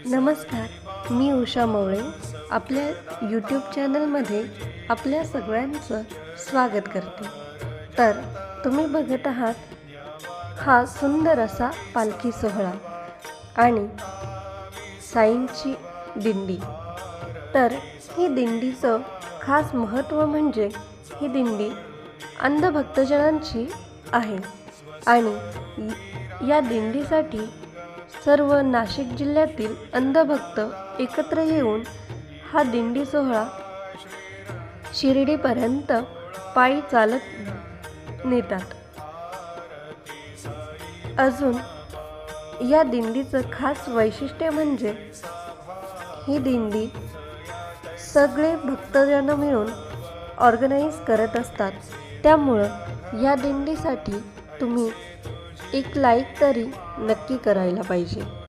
नमस्कार, मी उषा मवळे आपल्या यूट्यूब चॅनलमध्ये आपल्या सगळ्यांचं स्वागत करते. तर तुम्ही बघत आहात हा सुंदर असा पालखी सोहळा आणि साईंची दिंडी. तर ही दिंडीचं खास महत्त्व म्हणजे ही दिंडी अंधभक्तजनांची आहे आणि या दिंडीसाठी सर्व नाशिक जिल्ह्यातील अंधभक्त एकत्र येऊन हा दिंडी सोहळा शिर्डीपर्यंत पायी चालत नेतात. अजून या दिंडीचं खास वैशिष्ट्य म्हणजे ही दिंडी सगळे भक्तजन मिळून ऑर्गनाईज करत असतात. त्यामुळं या दिंडीसाठी तुम्ही एक लाईक तरी नक्की करायला पाहिजे.